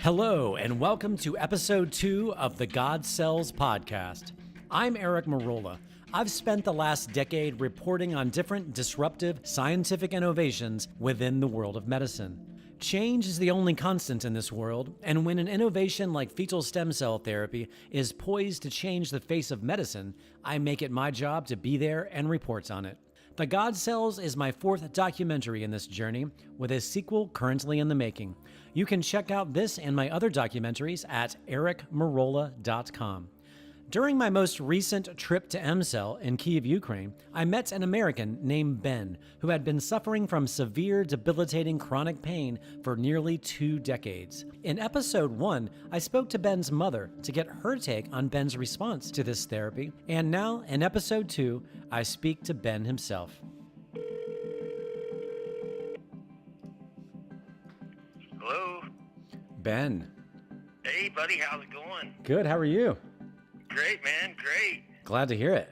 Hello, and welcome to episode 2 of the God Cells podcast. I'm Eric Merola. I've spent the last decade reporting on different disruptive scientific innovations within the world of medicine. Change is the only constant in this world, and when an innovation like fetal stem cell therapy is poised to change the face of medicine, I make it my job to be there and report on it. The God Cells is my 4th documentary in this journey, with a sequel currently in the making. You can check out this and my other documentaries at ericmerola.com. During my most recent trip to MCell in Kyiv, Ukraine, I met an American named Ben who had been suffering from severe, debilitating chronic pain for nearly 2 decades. In episode 1, I spoke to Ben's mother to get her take on Ben's response to this therapy, and now in episode 2, I speak to Ben himself. Hello. Ben. Hey, buddy. How's it going? Good, how are you? Great, man. Great. Glad to hear it.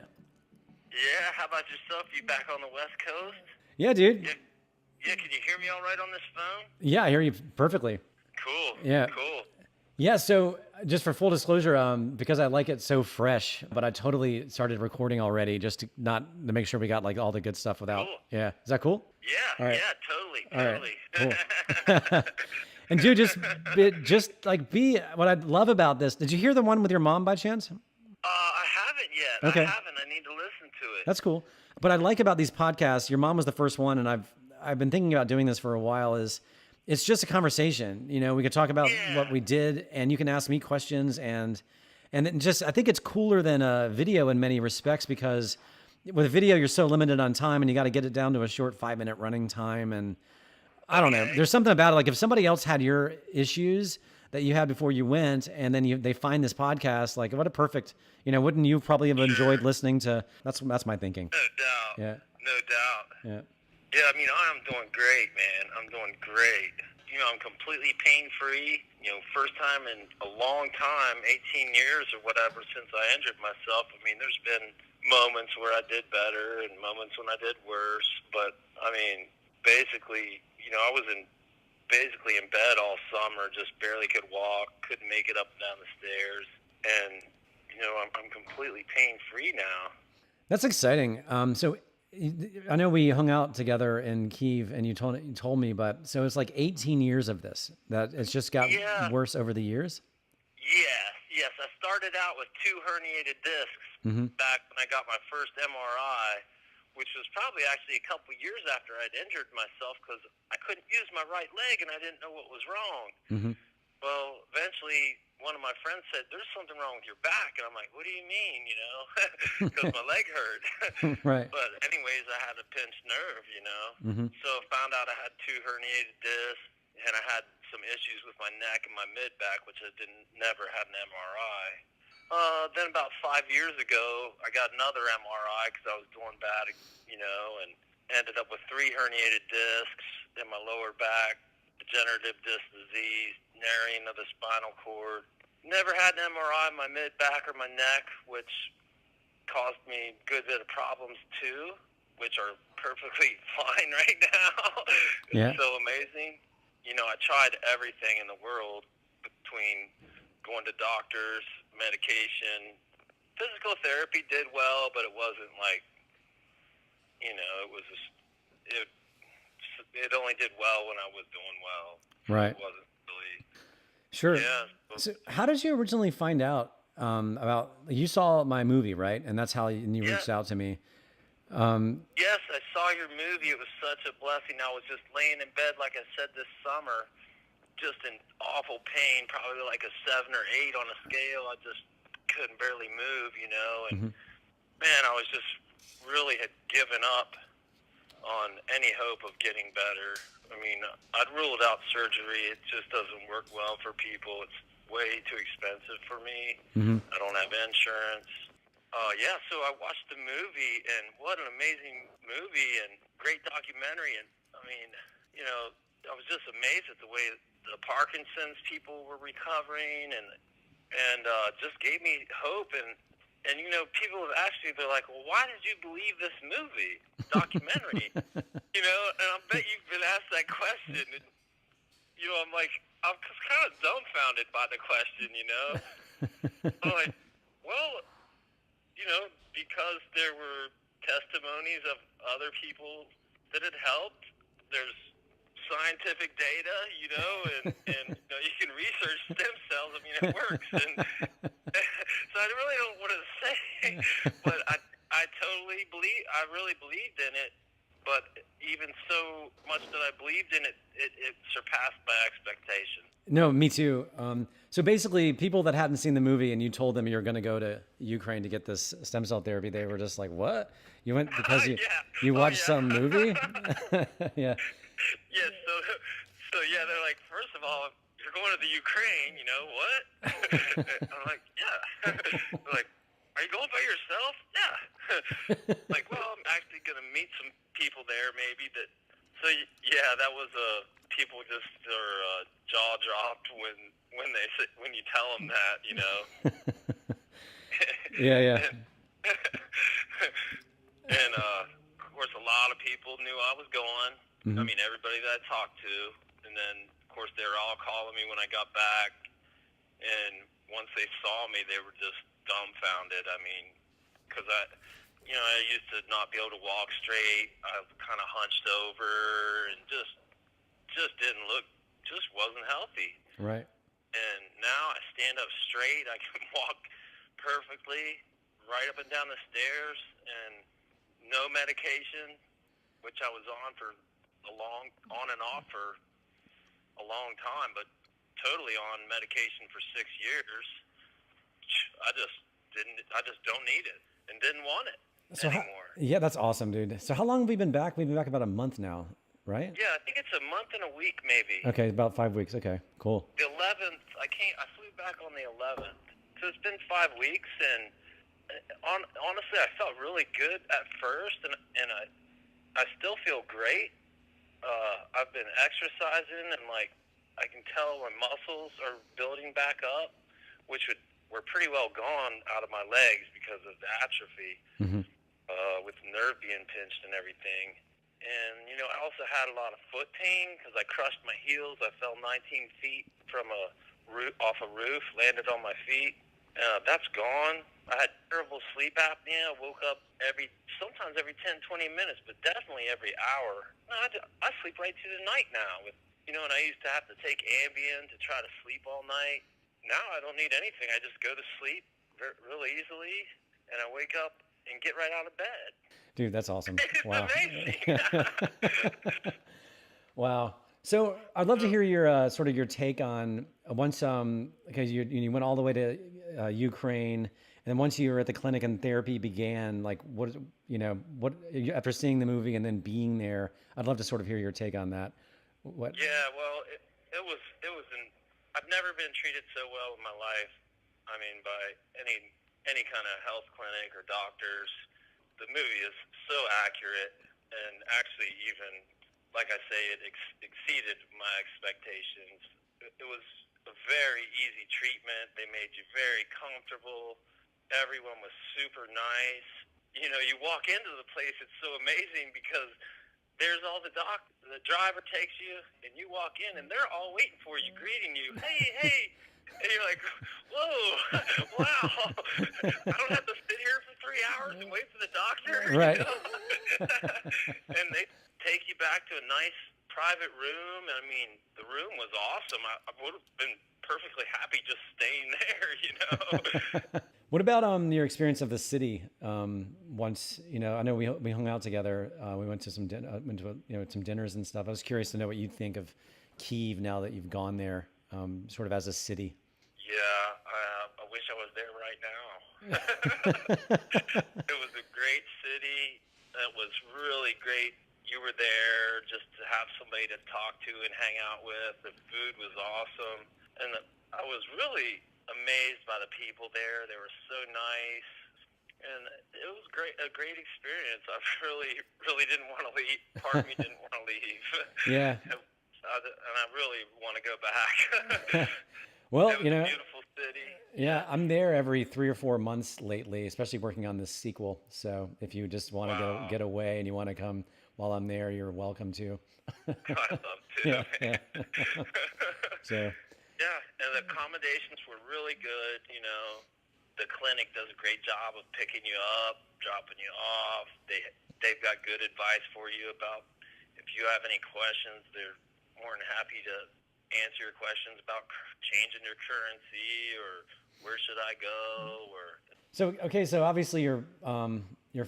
Yeah, how about yourself? You back on the West Coast? Yeah, dude. Yeah, can you hear me all right on this phone? Yeah, I hear you perfectly. Cool. Yeah. Cool. Yeah, so just for full disclosure, because I like it so fresh, but I totally started recording already just to make sure we got like all the good stuff without. Cool. Yeah, is that cool? Yeah, All right. yeah, totally. Cool. And dude, what I love about this. Did you hear the one with your mom by chance? I haven't yet. Okay. I haven't. I need to listen to it. That's cool. What I like about these podcasts, your mom was the first one, and I've been thinking about doing this for a while. It's just a conversation. You know, we could talk about what we did, and you can ask me questions, and then just I think it's cooler than a video in many respects because with a video you're so limited on time, and you got to get it down to a short 5-minute running time, and I don't know. There's something about it. Like if somebody else had your issues that you had before you went, and then they find this podcast, like what a perfect. Wouldn't you probably have enjoyed listening to? That's my thinking. No doubt. Yeah. No doubt. Yeah. Yeah, I mean, I'm doing great, man. I'm doing great. I'm completely pain-free. First time in a long time, 18 years or whatever, since I injured myself. I mean, there's been moments where I did better and moments when I did worse. But, I mean, basically, I was basically in bed all summer, just barely could walk, couldn't make it up and down the stairs. And, I'm completely pain-free now. That's exciting. So I know we hung out together in Kyiv, and you told me, but so it's like 18 years of this. That it's just got worse over the years. Yes. I started out with 2 herniated discs back when I got my first MRI, which was probably actually a couple years after I'd injured myself because I couldn't use my right leg and I didn't know what was wrong. Mm-hmm. Well, eventually, one of my friends said, "There's something wrong with your back." And I'm like, "What do you mean?" Because my leg hurt. Right. But anyways, I had a pinched nerve, Mm-hmm. So found out I had 2 herniated discs, and I had some issues with my neck and my mid-back, which I never had an MRI. Then about 5 years ago, I got another MRI because I was doing bad, and ended up with 3 herniated discs in my lower back, degenerative disc disease, narrowing of the spinal cord. Never had an MRI in my mid-back or my neck, which caused me a good bit of problems too, which are perfectly fine right now. It's so amazing. I tried everything in the world between going to doctors, medication. Physical therapy did well, but it wasn't like, it was just, it only did well when I was doing well. Right. It wasn't really. Sure. Yeah. So how did you originally find out about? You saw my movie, right? And that's how you reached out to me. Yes, I saw your movie. It was such a blessing. I was just laying in bed, like I said, this summer, just in awful pain, probably like a 7 or 8 on a scale. I just couldn't barely move, and man, I was just really had given up on any hope of getting better. I mean, I'd ruled out surgery. It just doesn't work well for people. It's way too expensive for me. Mm-hmm. I don't have insurance. So I watched the movie, and what an amazing movie and great documentary. And, I mean, I was just amazed at the way the Parkinson's people were recovering and just gave me hope. And people have asked me, they're like, "Well, why did you believe this movie, documentary?" And I bet you've been asked that question. And, I'm like, I'm just kind of dumbfounded by the question, you know? I'm like, well, because there were testimonies of other people that had helped. There's scientific data, and you can research stem cells. I mean, it works. And so I really don't want to say, but I totally believe. I really believed in it. But even so much that I believed in it, it surpassed my expectation. No, me too. So basically, people that hadn't seen the movie and you told them you're going to go to Ukraine to get this stem cell therapy, they were just like, "What? You went because you watched some movie?" Yeah. Yeah. So yeah, they're like, first of all, you're going to the Ukraine. You know what? I'm like, yeah. They're like, are you going by yourself? Yeah. Like, well, I'm actually going to meet some people there, maybe that. So yeah, that was people just are jaw dropped when you tell them that, Yeah. And of course, a lot of people knew I was going. Mm-hmm. I mean, everybody that I talked to, and then of course they were all calling me when I got back. And once they saw me, they were just dumbfounded. I mean, because I used to not be able to walk straight. I was kind of hunched over and just didn't look, just wasn't healthy. Right. And now I stand up straight. I can walk perfectly, right up and down the stairs, and no medication, which I was on and off for a long time, but totally on medication for 6 years. I just don't need it and didn't want it anymore. Yeah, that's awesome, dude. So how long have we been back? We've been back about a month now, right? Yeah, I think it's a month and a week, maybe. Okay, about 5 weeks. Okay, cool. The 11th, I flew back on the 11th. So it's been 5 weeks, and honestly, I felt really good at first, and I still feel great. I've been exercising, and I can tell my muscles are building back up, which were pretty well gone out of my legs because of the atrophy, with the nerve being pinched and everything. And I also had a lot of foot pain because I crushed my heels. I fell 19 feet from off a roof, landed on my feet. That's gone. I had terrible sleep apnea. I woke up sometimes every 10, 20 minutes, but definitely every hour. No, I sleep right through the night now. And I used to have to take Ambien to try to sleep all night. Now I don't need anything. I just go to sleep really easily, and I wake up and get right out of bed. Dude, that's awesome. It's wow. amazing. Wow. So I'd love to hear your sort of your take on once because you went all the way to Ukraine, and then once you were at the clinic and therapy began, what after seeing the movie and then being there, I'd love to sort of hear your take on that. What? Yeah, well, it was I've never been treated so well in my life. I mean, by any kind of health clinic or doctors. The movie is so accurate, and actually even, like I say, it exceeded my expectations. It was a very easy treatment. They made you very comfortable. Everyone was super nice. You walk into the place, it's so amazing because there's all the driver takes you, and you walk in, and they're all waiting for you, greeting you. Hey. And you're like, whoa, wow. I don't have to sit here for 3 hours and wait for the doctor. Right. And they take you back to a nice private room. I mean, the room was awesome. I would have been perfectly happy just staying there, What about your experience of the city? Once I know we hung out together. We went to some some dinners and stuff. I was curious to know what you think of Kyiv now that you've gone there, sort of as a city. Yeah, I wish I was there right now. It was a great city. It was really great. You were there just to have somebody to talk to and hang out with. The food was awesome. And I was really amazed by the people there. They were so nice. And it was a great experience. I really didn't want to leave. Part of me didn't want to leave. Yeah. And I really want to go back. Well, it was a beautiful city. Yeah, I'm there every 3 or 4 months lately, especially working on this sequel. So if you just want to get away and you want to come while I'm there, you're welcome to. I'd love to. Yeah. So. Yeah, and the accommodations were really good. You know, the clinic does a great job of picking you up, dropping you off. They've got good advice for you about if you have any questions. They're more than happy to answer your questions about changing your currency or where should I go or. So okay, so obviously your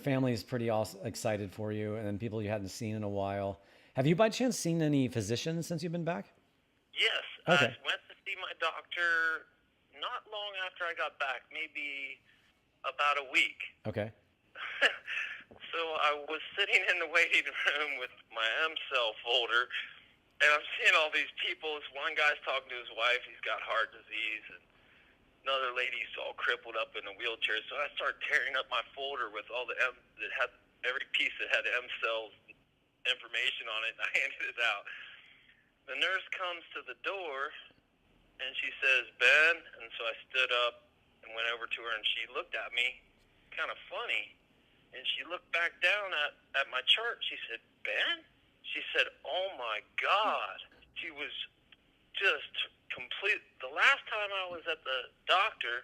family is pretty excited for you, and then people you hadn't seen in a while. Have you by chance seen any physicians since you've been back? Yes, Okay. I went to see my doctor not long after I got back, maybe about a week. Okay. So I was sitting in the waiting room with my M-cell folder, and I'm seeing all these people. This one guy's talking to his wife. He's got heart disease, and another lady's all crippled up in a wheelchair. So I started tearing up my folder with all that had every piece that had M-cells information on it, and I handed it out. The nurse comes to the door, and she says, "Ben," and so I stood up and went over to her, and she looked at me kind of funny, and she looked back down at my chart. She said, "Ben?" She said, "Oh, my God." She was just complete. The last time I was at the doctor,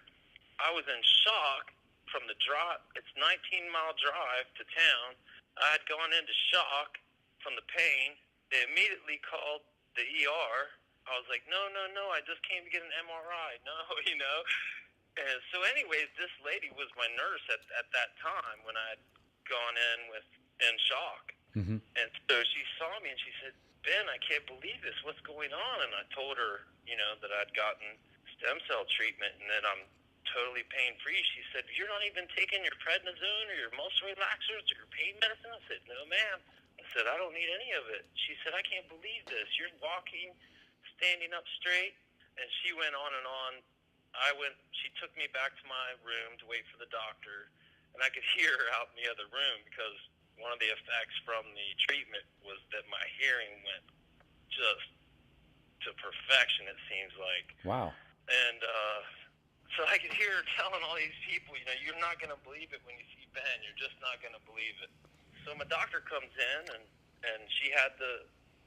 I was in shock from the drive. It's a 19-mile drive to town. I had gone into shock from the pain. They immediately called the ER. I was like, no, I just came to get an MRI. No, you know. And so anyways, this lady was my nurse at that time when I had gone in shock. Mm-hmm. And so she saw me and she said, "Ben, I can't believe this. What's going on?" And I told her, you know, that I'd gotten stem cell treatment and that I'm totally pain-free. She said, "You're not even taking your prednisone or your muscle relaxers or your pain medicine?" I said, "No, ma'am." I said, "I don't need any of it." She said, "I can't believe this. You're walking, standing up straight." And she went on and on. She took me back to my room to wait for the doctor, and I could hear her out in the other room because one of the effects from the treatment was that my hearing went just to perfection, it seems like. Wow. And so I could hear her telling all these people, you know, "You're not going to believe it when you see Ben. You're just not going to believe it." So my doctor comes in, and she had the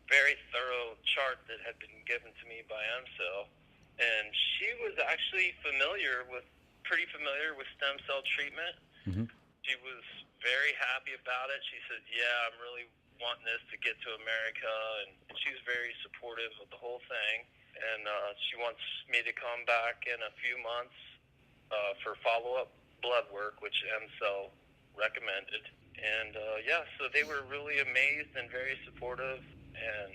very thorough chart that had been given to me by MCell, and she was actually pretty familiar with stem cell treatment. Mm-hmm. She was very happy about it. She said, "Yeah, I'm really wanting this to get to America," and she was very supportive of the whole thing. And she wants me to come back in a few months for follow-up blood work, which MCell recommended. And so they were really amazed and very supportive, and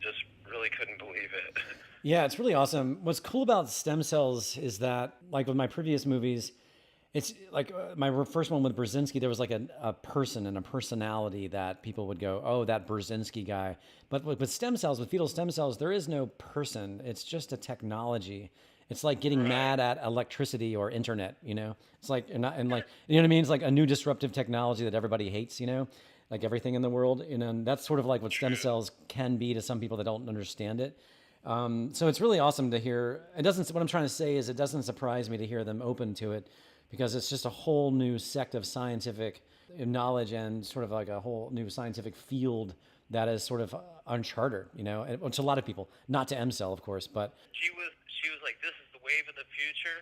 just really couldn't believe it. Yeah, it's really awesome. What's cool about stem cells is that, like with my previous movies, it's like my first one with Brzezinski, there was like a person and a personality that people would go, "Oh, that Brzezinski guy." But with stem cells, with fetal stem cells, there is no person. It's just a technology. It's like getting mad at electricity or internet, you know? It's like, and like, you know what I mean? It's like a new disruptive technology that everybody hates, you know? Like everything in the world, you know, and that's sort of like what stem cells can be to some people that don't understand it. So it's really awesome to hear. What I'm trying to say is it doesn't surprise me to hear them open to it, because it's just a whole new sect of scientific knowledge and sort of like a whole new scientific field that is sort of uncharted, you know, to a lot of people, not to MCell, of course, but. She was like, "This is the wave of the future."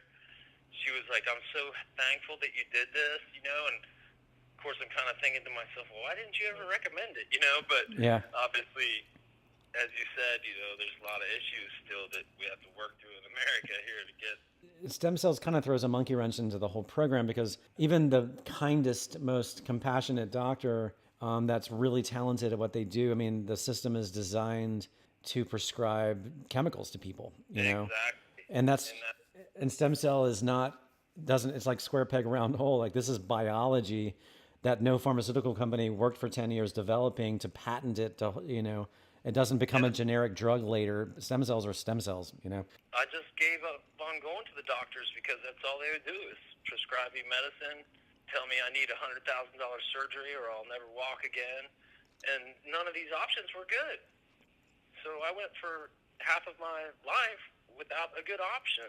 She was like, "I'm so thankful that you did this," you know, and of course I'm kind of thinking to myself, well, why didn't you ever recommend it, you know? But yeah, obviously, as you said, you know, there's a lot of issues still that we have to work through in America here to get. Stem cells kind of throws a monkey wrench into the whole program, because even the kindest, most compassionate doctor that's really talented at what they do, I mean, the system is designed to prescribe chemicals to people, you know? Exactly. And stem cell it's like square peg round hole. Like, this is biology that no pharmaceutical company worked for 10 years developing to patent it to, you know, it doesn't become a generic drug later. Stem cells are stem cells, you know? I just gave up on going to the doctors because that's all they would do is prescribe me medicine, tell me I need $100,000 surgery or I'll never walk again. And none of these options were good. So I went for half of my life without a good option.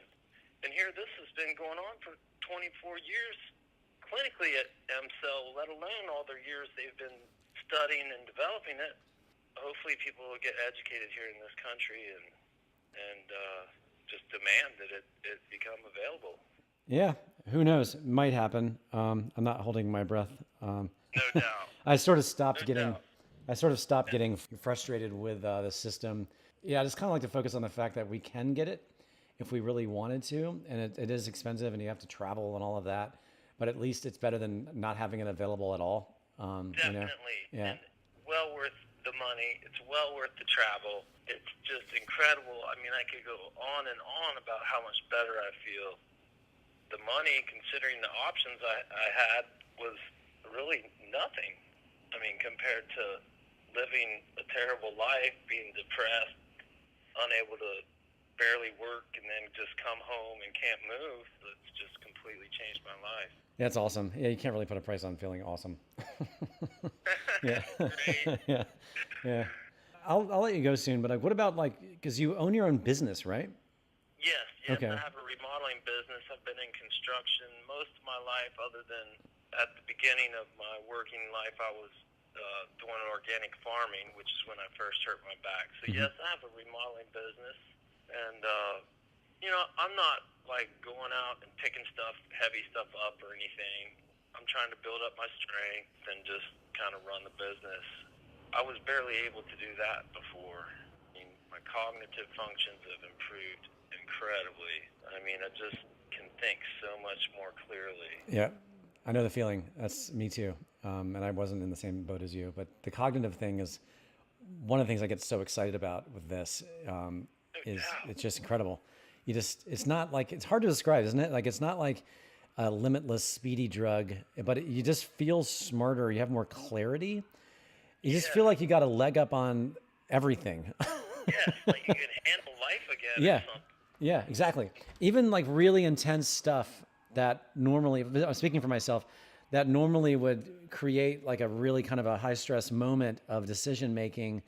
And here this has been going on for 24 years clinically at MCell, let alone all the years they've been studying and developing it. Hopefully people will get educated here in this country and and just demand that it become available. Yeah, who knows? It might happen. I'm not holding my breath. No doubt. I sort of No stopped getting, doubt. I sort of stopped getting frustrated with the system. Yeah, I just kind of like to focus on the fact that we can get it if we really wanted to, and it is expensive, and you have to travel and all of that. But at least it's better than not having it available at all. Definitely. Yeah, And well worth the money. It's well worth the travel. It's just incredible. I mean, I could go on and on about how much better I feel. The money, considering the options I had, was really nothing. I mean, compared to living a terrible life, being depressed, unable to barely work, and then just come home and can't move, it's just completely changed my life. that's awesome. Yeah, you can't really put a price on feeling awesome. Yeah, Great. yeah, yeah. I'll let you go soon, but what about like, because you own your own business, right? Yes, yes. Okay. I have a remodeling business. I've been in construction most of my life, other than at the beginning of my working life, I was doing organic farming, which is when I first hurt my back. So, yes, I have a remodeling business. And, I'm not like going out and picking heavy stuff up or anything. I'm trying to build up my strength and just kind of run the business. I was barely able to do that before. I mean, my cognitive functions have improved incredibly. I mean, I just can think so much more clearly. Yeah, I know the feeling. That's me too. And I wasn't in the same boat as you, but the cognitive thing is one of the things I get so excited about with this. Is Yeah. it's just incredible. It's not like, it's hard to describe, isn't it? Like, it's not like a limitless speedy drug, but you just feel smarter. You have more clarity. You just feel Yes. like you got a leg up on everything. Yes. Like you can handle life again or Yeah. something. Yeah, exactly. Even like really intense stuff that normally, I'm speaking for myself, that normally would create like a really kind of a high stress moment of decision making.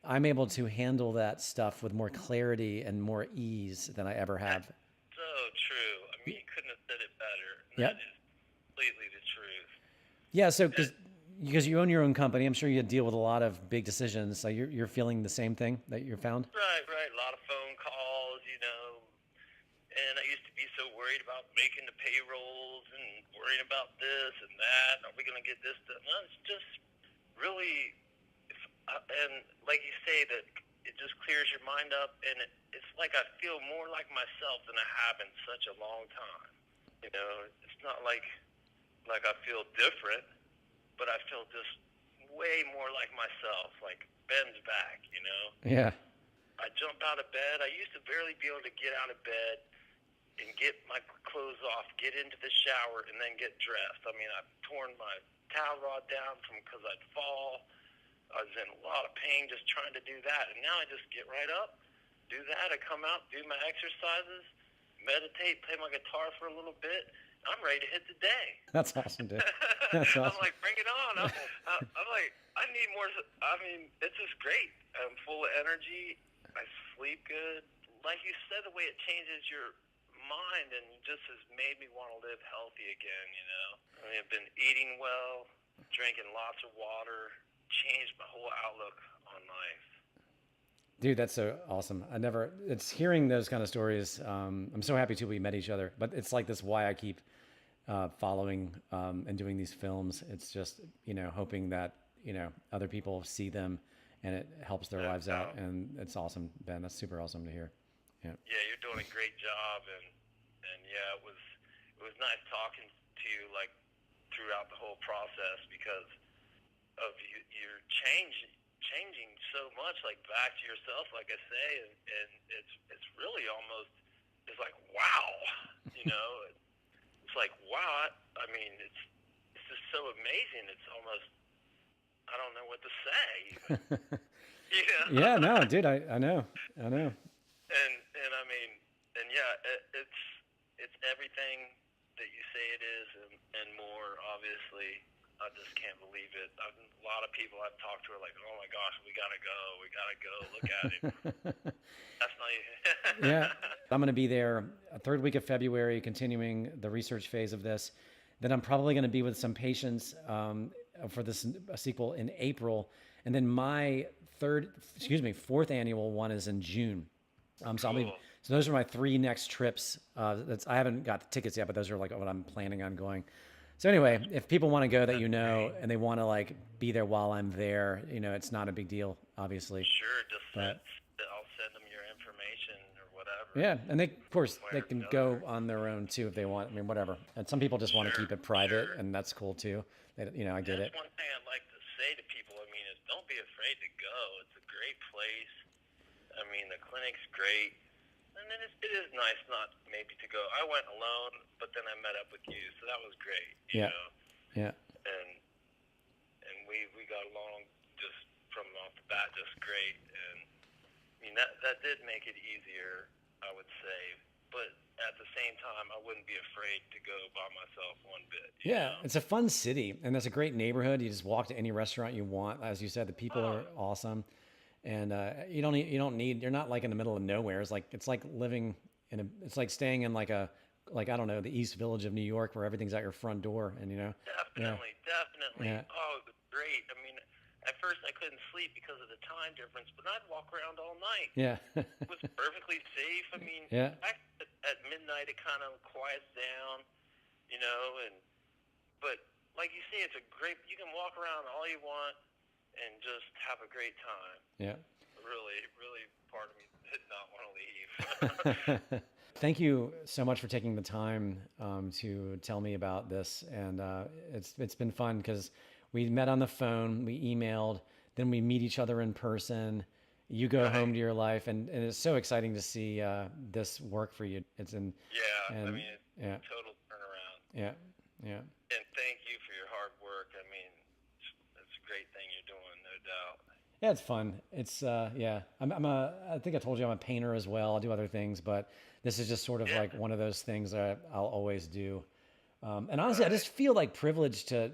I'm able to handle that stuff with more clarity and more ease than I ever have. So true. I mean, you couldn't have said it better. And Yeah. that is completely the truth. Yeah. So because you own your own company, I'm sure you deal with a lot of big decisions. So you're feeling the same thing that you found. Right, right. A lot of phone calls, and I used to be so worried about making the payrolls and worrying about this and that. Are we going to get this done? No, it's just really, and like you say, that it just clears your mind up, and it's like I feel more like myself than I have in such a long time. It's not like I feel different, but I feel just way more like myself, like Ben's back. Yeah. I jump out of bed. I used to barely be able to get out of bed and get my clothes off, get into the shower, and then get dressed. I mean, I've torn my towel rod down because I'd fall. I was in a lot of pain just trying to do that. And now I just get right up, do that. I come out, do my exercises, meditate, play my guitar for a little bit. I'm ready to hit the day. That's awesome, dude. That's awesome. I'm like, bring it on. I'm like, I need more. I mean, it's just great. I'm full of energy. I sleep good. Like you said, the way it changes your mind and just has made me want to live healthy again. I mean, I've been eating well, drinking lots of water, changed my whole outlook on life. Dude, that's so awesome. It's hearing those kind of stories. I'm so happy too we met each other, but it's like this why I keep following and doing these films. It's just, hoping that, other people see them and it helps their lives out. And it's awesome, Ben. That's super awesome to hear. Yeah. Yeah, you're doing a great job. And yeah, it was nice talking to you like throughout the whole process because of your changing so much, like back to yourself, like I say, and it's really almost, it's like wow, it's like wow. I mean, it's just so amazing. It's almost, I don't know what to say. Yeah, no, dude, I know. And I mean, and yeah, it's everything that you say it is and more. Obviously, I just can't believe it. A lot of people I've talked to are like, "Oh my gosh, we gotta go. Look at it." That's not even. Yeah, I'm going to be there third week of February, continuing the research phase of this. Then I'm probably going to be with some patients for this sequel in April, and then my fourth annual one is in June. So Cool. so those are my 3 next trips. I haven't got the tickets yet, but those are like what I'm planning on going. So anyway, if people want to go that and they want to like be there while I'm there, it's not a big deal, obviously. Sure, just But I'll send them your information or whatever. yeah, and of course, One they way or can the go other. on their own too if they want. I mean, whatever. And some people just want to Sure, keep it private, sure. and that's cool too. I get That's it. one thing I'd like to say to people. I mean, is don't be afraid to go. It's a great place. I mean, the clinic's great. And then it is nice not maybe to go. I went alone, but then I met up with you, so that was great, Yeah, yeah, And we got along just from off the bat just great. And I mean that did make it easier, I would say. But at the same time, I wouldn't be afraid to go by myself one bit. yeah. It's a fun city, and it's a great neighborhood. You just walk to any restaurant you want. As you said, the people Oh, are awesome, and you're not like in the middle of nowhere. It's like living it's like staying in like I don't know, the East Village of New York, where everything's at your front door, and yeah, definitely. yeah, Oh, it was great. I mean, at first I couldn't sleep because of the time difference, but I'd walk around all night. yeah, It was perfectly safe. I mean, yeah. at midnight it kind of quiets down, and but like you say, it's a great. You can walk around all you want and just have a great time. Yeah. Really, really, part of me did not want to leave. Thank you so much for taking the time to tell me about this, and it's been fun because we met on the phone, we emailed, then we meet each other in person. You go home Right. to your life, and it's so exciting to see this work for you. Yeah, I And mean, it's yeah, a total turnaround. yeah, yeah. And thank you for your hard work. I mean, it's a great thing you're doing, no doubt. Yeah, it's fun. It's yeah. I think I told you I'm a painter as well. I'll do other things, but this is just sort of Yeah, like one of those things that I'll always do. And honestly, I right. just feel like privileged to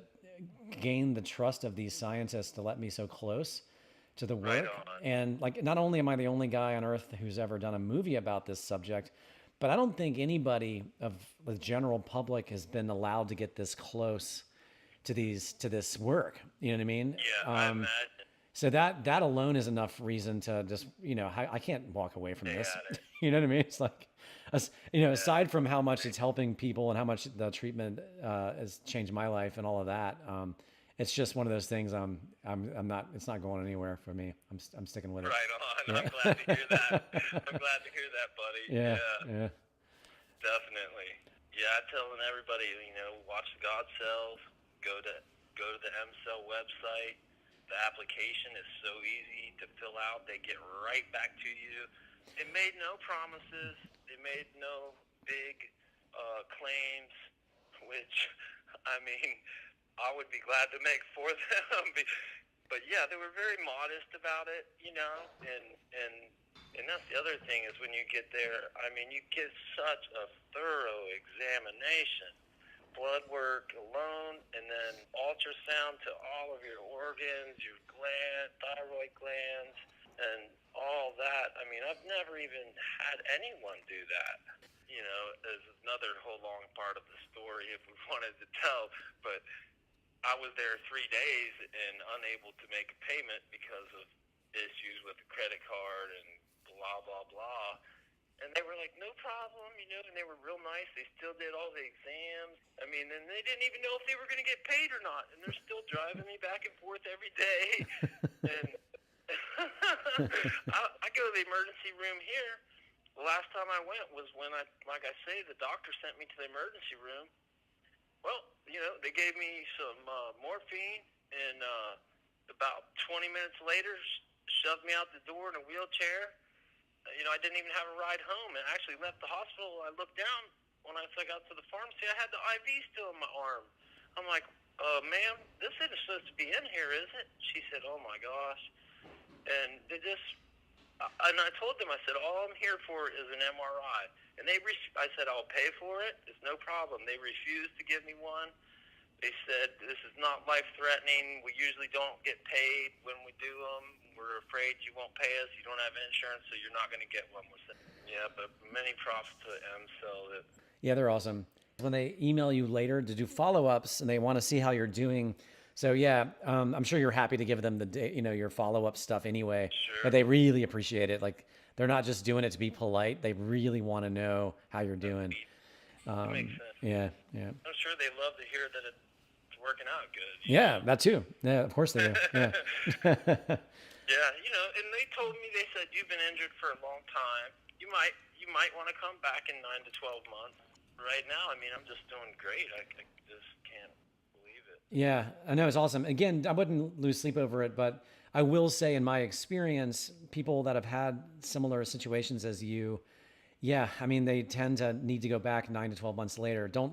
gain the trust of these scientists to let me so close to the Right work. on. And like, not only am I the only guy on earth who's ever done a movie about this subject, but I don't think anybody of the general public has been allowed to get this close to this work. You know what I mean? Yeah, I imagine. So that alone is enough reason to just, I can't walk away from Stay this. at it. You know what I mean? It's like, Yeah, aside from how much it's helping people and how much the treatment has changed my life and all of that, it's just one of those things. I'm not. It's not going anywhere for me. I'm sticking with it. right on. Yeah. I'm glad to hear that. I'm glad to hear that, buddy. Yeah. Yeah, Yeah. definitely. Yeah, I'm telling everybody, watch the God Cells. Go to the M-Cell website. The application is so easy to fill out. They get right back to you. They made no promises. They made no big claims, which, I mean, I would be glad to make for them. But yeah, they were very modest about it, and that's the other thing is when you get there, I mean, you get such a thorough examination. Blood work alone, and then ultrasound to all of your organs, your thyroid glands, and all that. I mean, I've never even had anyone do that. There's another whole long part of the story if we wanted to tell, but I was there 3 days and unable to make a payment because of issues with the credit card and blah, blah, blah. And they were like, no problem, and they were real nice. They still did all the exams. I mean, and they didn't even know if they were going to get paid or not. And they're still driving me back and forth every day. And I go to the emergency room here. The last time I went was when like I say, the doctor sent me to the emergency room. Well, they gave me some morphine, and about 20 minutes later, shoved me out the door in a wheelchair. I didn't even have a ride home, and actually left the hospital. I looked down when I got to the pharmacy. I had the IV still in my arm. I'm like, ma'am, this isn't supposed to be in here, is it? She said, oh my gosh. And and I told them, I said, all I'm here for is an MRI. And I said, I'll pay for it. It's no problem. They refused to give me one. They said, this is not life-threatening. We usually don't get paid when we do them. We're afraid you won't pay us. You don't have insurance, so you're not going to get one. Yeah, but many props to M-Cell. Yeah, they're awesome. When they email you later to do follow-ups and they want to see how you're doing. So yeah, I'm sure you're happy to give them your follow-up stuff anyway. Sure. But they really appreciate it. Like They're not just doing it to be polite. They really want to know how you're doing. That makes sense. Yeah. I'm sure they love to hear that it's working out good. Yeah, that too. Yeah, of course they do. Yeah. Yeah, and they told me, they said, you've been injured for a long time. You might want to come back in 9 to 12 months. Right now, I mean, I'm just doing great. I just can't believe it. Yeah, I know, it's awesome. Again, I wouldn't lose sleep over it, but I will say in my experience, people that have had similar situations as you, yeah, I mean, they tend to need to go back 9 to 12 months later. Don't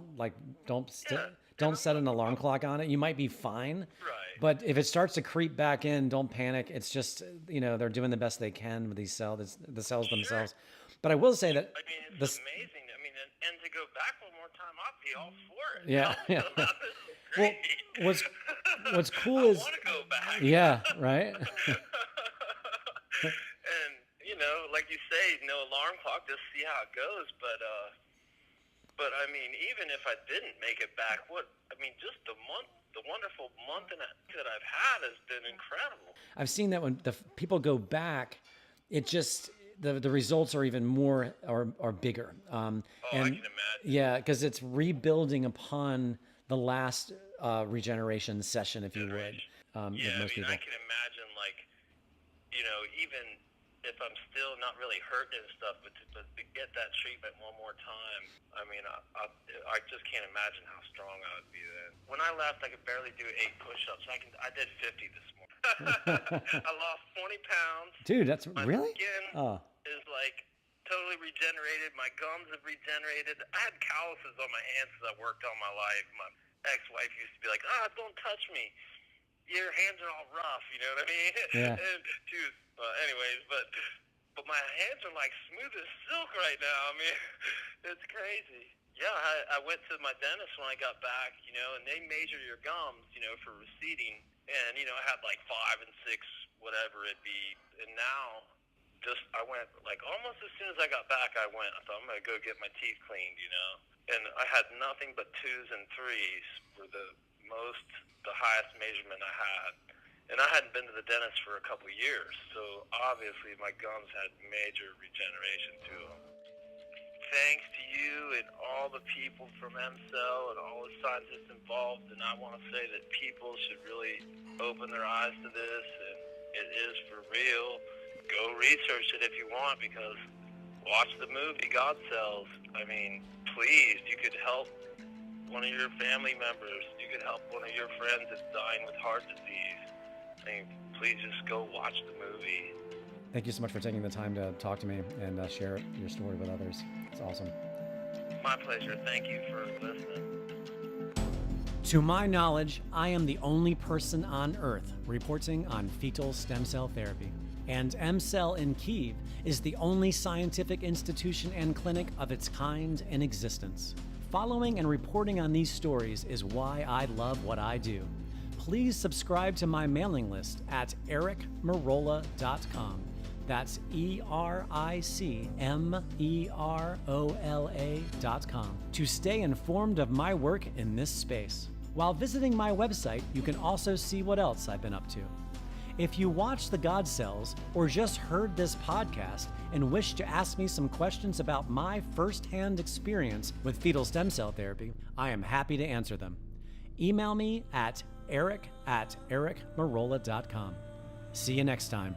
set an alarm clock on it. You might be fine. Right. But if it starts to creep back in, don't panic. It's just, they're doing the best they can with these cells, the cells themselves. But I will say that I mean, it's amazing. I mean, and to go back one more time, I'd be all for it. Yeah. This is great. Well, what's cool I is, want to go back. yeah, right. And like you say, no alarm clock, just see how it goes. But I mean, even if I didn't make it back, just the wonderful month and a half that I've had has been incredible. I've seen that when the people go back, it just the results are even more or bigger. I can imagine. Yeah, because it's rebuilding upon the last regeneration session, if you would. I can imagine, even if I'm still not really hurting and stuff, but to get that treatment one more time, I mean, I just can't imagine how strong I would be then. When I left, I could barely do 8 push-ups. I did 50 this morning. I lost 20 pounds. Dude, that's My really? skin is totally regenerated. My gums have regenerated. I had calluses on my hands because I worked all my life. My ex-wife used to be like, don't touch me. Your hands are all rough, you know what I mean? Yeah. And she was, anyways, but my hands are smooth as silk right now. I mean, it's crazy. Yeah, I went to my dentist when I got back, and they measure your gums, for receding. And, I had 5 and 6, whatever it be. And now, I went, almost as soon as I got back, I thought, I'm going to go get my teeth cleaned, And I had nothing but 2s and 3s for the highest measurement I had. And I hadn't been to the dentist for a couple of years, so obviously my gums had major regeneration to them. Thanks to you and all the people from MCell and all the scientists involved, and I want to say that people should really open their eyes to this, and it is for real. Go research it if you want, because watch the movie God Cells. I mean, please, you could help one of your family members. You could help one of your friends that's dying with heart disease. I mean, please just go watch the movie. Thank you so much for taking the time to talk to me and share your story with others. It's awesome. My pleasure. Thank you for listening. To my knowledge, I am the only person on Earth reporting on fetal stem cell therapy. And MCell in Kyiv is the only scientific institution and clinic of its kind in existence. Following and reporting on these stories is why I love what I do. Please subscribe to my mailing list at ericmerola.com. That's ERICMEROLA.com to stay informed of my work in this space. While visiting my website, you can also see what else I've been up to. If you watch The God Cells or just heard this podcast and wish to ask me some questions about my firsthand experience with fetal stem cell therapy, I am happy to answer them. Email me at eric@ericmerola.com. See you next time.